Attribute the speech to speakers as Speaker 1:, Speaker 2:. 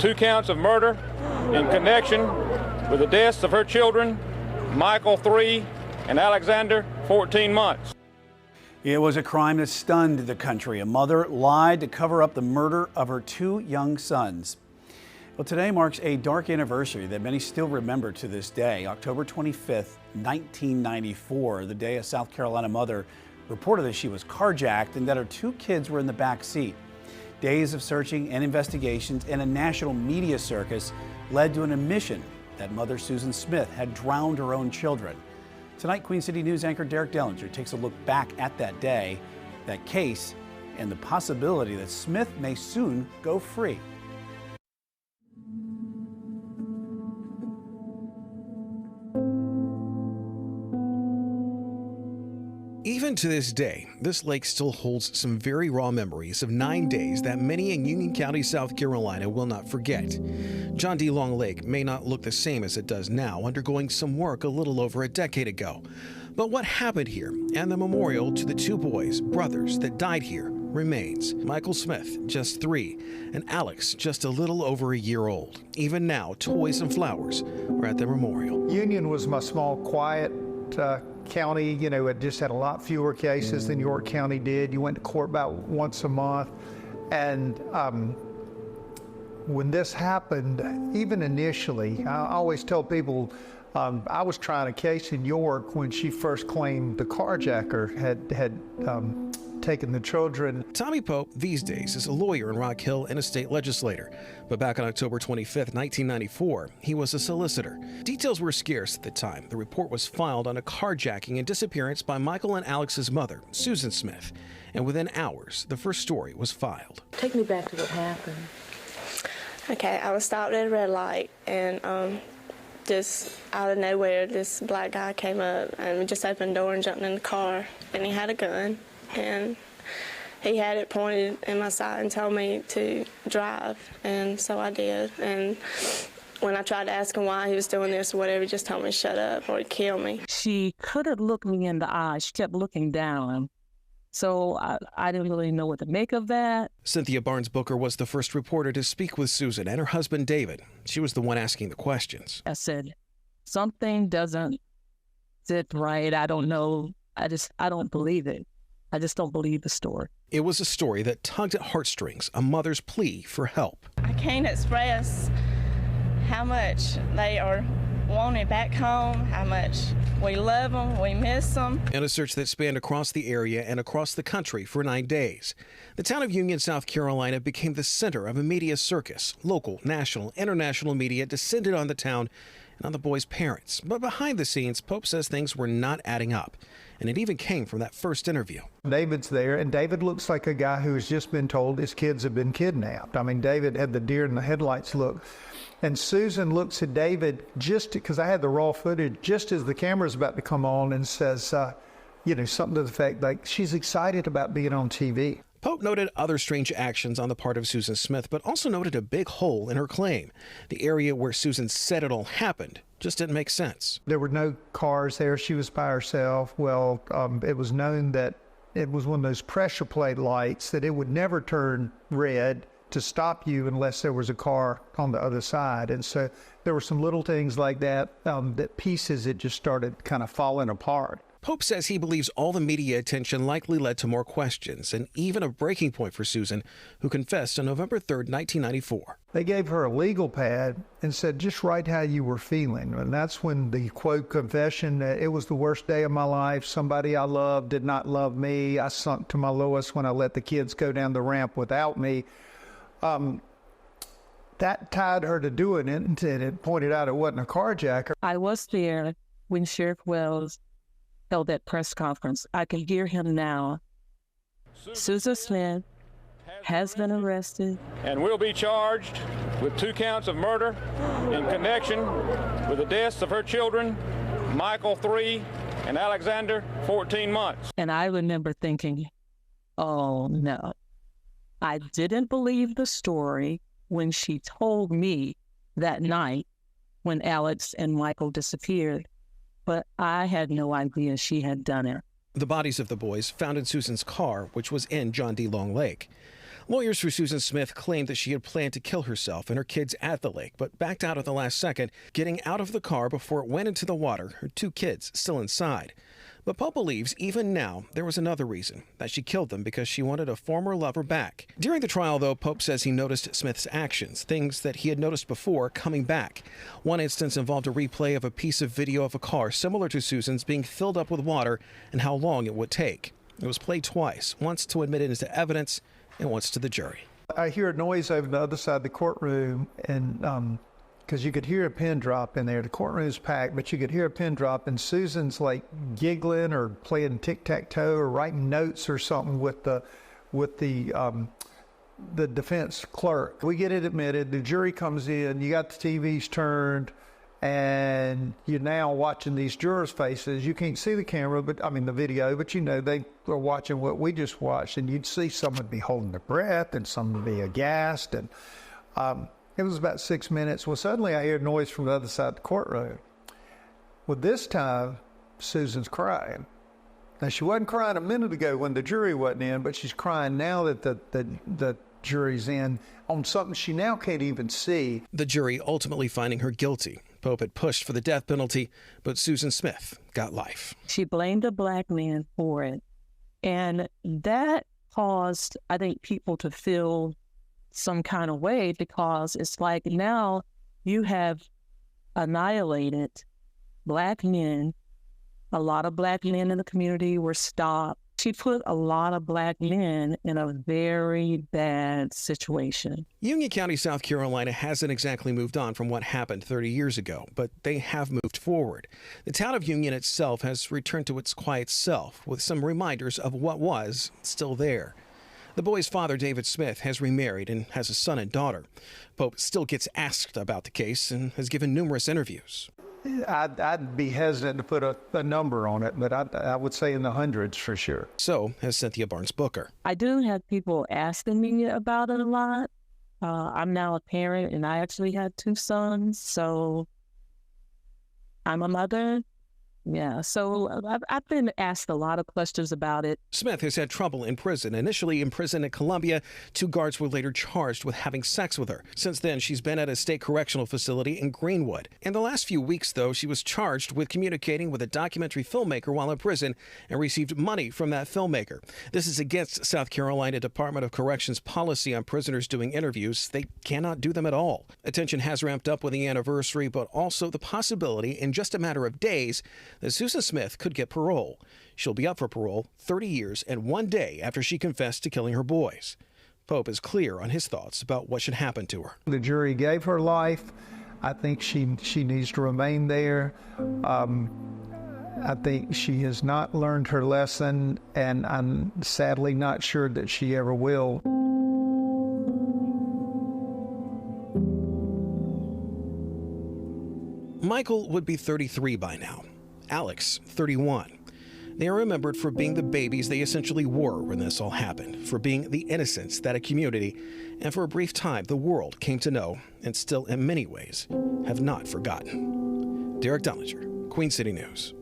Speaker 1: 2 counts of murder in connection with the deaths of her children, Michael, 3, and Alexander, 14 months.
Speaker 2: It was a crime that stunned the country. A mother lied to cover up the murder of her 2 young sons. Well, today marks a dark anniversary that many still remember to this day. October 25th, 1994, the day a South Carolina mother reported that she was carjacked and that her 2 kids were in the back seat. Days of searching and investigations and a national media circus led to an admission that mother Susan Smith had drowned her own children. Tonight, Queen City News anchor Derek Dellinger takes a look back at that day, that case, and the possibility that Smith may soon go free.
Speaker 3: Even to this day, this lake still holds some very raw memories of 9 days that many in Union County, South Carolina will not forget. John D. Long Lake may not look the same as it does now, undergoing some work a little over a decade ago. But what happened here and the memorial to the 2 boys, brothers, that died here remains. Michael Smith, just 3, and Alex, just a little over a year old. Even now, toys and flowers are at the memorial.
Speaker 4: Union was my small, quiet county. You know, it just had a lot fewer cases than York County did. You went to court about once a month. And when this happened, even initially, I always tell people, I was trying a case in York when she first claimed the carjacker had taken the children.
Speaker 3: Tommy Pope, these days, is a lawyer in Rock Hill and a state legislator. But back on October 25th, 1994, he was a solicitor. Details were scarce at the time. The report was filed on a carjacking and disappearance by Michael and Alex's mother, Susan Smith. And within hours, the first story was filed.
Speaker 5: Take me back to what happened.
Speaker 6: Okay, I was stopped at a red light, and just out of nowhere, this black guy came up and just opened the door and jumped in the car, and he had a gun. And he had it pointed in my side and told me to drive, and so I did. And when I tried to ask him why he was doing this or whatever, he just told me to shut up or he'd kill me.
Speaker 5: She couldn't look me in the eye. She kept looking down. So I didn't really know what to make of that.
Speaker 3: Cynthia Barnes Booker was the first reporter to speak with Susan and her husband, David. She was the one asking the questions.
Speaker 5: I said, something doesn't sit right. I don't know. I don't believe it. I just don't believe the story.
Speaker 3: It was a story that tugged at heartstrings, a mother's plea for help.
Speaker 6: I can't express how much they are wanted back home, how much we love them, we miss them.
Speaker 3: In a search that spanned across the area and across the country for 9 days, the town of Union, South Carolina became the center of a media circus. Local, national, international media descended on the town and on the boys' parents. But behind the scenes, Pope says things were not adding up. And it even came from that first interview.
Speaker 4: David's there, and David looks like a guy who has just been told his kids have been kidnapped. I mean, David had the deer in the headlights look. And Susan looks at David just because I had the raw footage, just as the camera's about to come on, and says, you know, something to the effect like she's excited about being on TV.
Speaker 3: Pope noted other strange actions on the part of Susan Smith, but also noted a big hole in her claim. The area where Susan said it all happened just didn't make sense.
Speaker 4: There were no cars there. She was by herself. Well, it was known that it was one of those pressure plate lights that it would never turn red to stop you unless there was a car on the other side. And so there were some little things like that, that pieces that just started kind of falling apart.
Speaker 3: Pope says he believes all the media attention likely led to more questions and even a breaking point for Susan, who confessed on November 3rd, 1994.
Speaker 4: They gave her a legal pad and said, just write how you were feeling. And that's when the quote confession, it was the worst day of my life. Somebody I loved did not love me. I sunk to my lowest when I let the kids go down the ramp without me. That tied her to doing it, and it pointed out it wasn't a carjacker.
Speaker 5: I was there when Sheriff Wells held that press conference. I can hear him now. Susan Smith has been arrested
Speaker 1: and will be charged with 2 counts of murder in connection with the deaths of her children, Michael, 3, and Alexander, 14 months.
Speaker 5: And I remember thinking, oh no. I didn't believe the story when she told me that night when Alex and Michael disappeared, but I had no idea she had done it.
Speaker 3: The bodies of the boys found in Susan's car, which was in John D. Long Lake. Lawyers for Susan Smith claimed that she had planned to kill herself and her kids at the lake, but backed out at the last second, getting out of the car before it went into the water, her 2 kids still inside. But Pope believes even now there was another reason, that she killed them because she wanted a former lover back. During the trial, though, Pope says he noticed Smith's actions, things that he had noticed before, coming back. One instance involved a replay of a piece of video of a car similar to Susan's being filled up with water and how long it would take. It was played twice, once to admit it into evidence and once to the jury.
Speaker 4: I hear a noise over the other side of the courtroom, and because you could hear a pin drop in there. The courtroom's packed, but you could hear a pin drop, and Susan's like giggling or playing tic-tac-toe or writing notes or something with the defense clerk. We get it admitted. The jury comes in. You got the TVs turned, and you're now watching these jurors' faces. You can't see the camera, the video, but you know they are watching what we just watched, and you'd see someone be holding their breath and someone be aghast, and it was about 6 minutes. Well, suddenly I hear noise from the other side of the courtroom. Well, this time, Susan's crying. Now, she wasn't crying a minute ago when the jury wasn't in, but she's crying now that the jury's in on something she now can't even see.
Speaker 3: The jury ultimately finding her guilty. Pope had pushed for the death penalty, but Susan Smith got life.
Speaker 5: She blamed a black man for it. And that caused, I think, people to feel some kind of way, because it's like now you have annihilated black men. A lot of black men in the community were stopped. She put a lot of black men in a very bad situation.
Speaker 3: Union County, South Carolina hasn't exactly moved on from what happened 30 years ago, but they have moved forward. The town of Union itself has returned to its quiet self, with some reminders of what was still there. The boy's father, David Smith, has remarried and has a son and daughter. Pope still gets asked about the case and has given numerous interviews.
Speaker 4: I'd be hesitant to put a number on it, but I would say in the hundreds for sure.
Speaker 3: So has Cynthia Barnes Booker.
Speaker 5: I do have people asking me about it a lot. I'm now a parent, and I actually had 2 sons, so I'm a mother. Yeah, so I've been asked a lot of questions about it.
Speaker 3: Smith has had trouble in prison. Initially imprisoned at Columbia, 2 guards were later charged with having sex with her. Since then, she's been at a state correctional facility in Greenwood. In the last few weeks, though, she was charged with communicating with a documentary filmmaker while in prison and received money from that filmmaker. This is against South Carolina Department of Corrections policy on prisoners doing interviews. They cannot do them at all. Attention has ramped up with the anniversary, but also the possibility in just a matter of days that Susan Smith could get parole. She'll be up for parole 30 years and 1 day after she confessed to killing her boys. Pope is clear on his thoughts about what should happen to her.
Speaker 4: The jury gave her life. I think she needs to remain there. I think she has not learned her lesson, and I'm sadly not sure that she ever will.
Speaker 3: Michael would be 33 by now. Alex, 31. They are remembered for being the babies they essentially were when this all happened, for being the innocents that a community, and for a brief time, the world came to know, and still in many ways, have not forgotten. Derek Dollinger, Queen City News.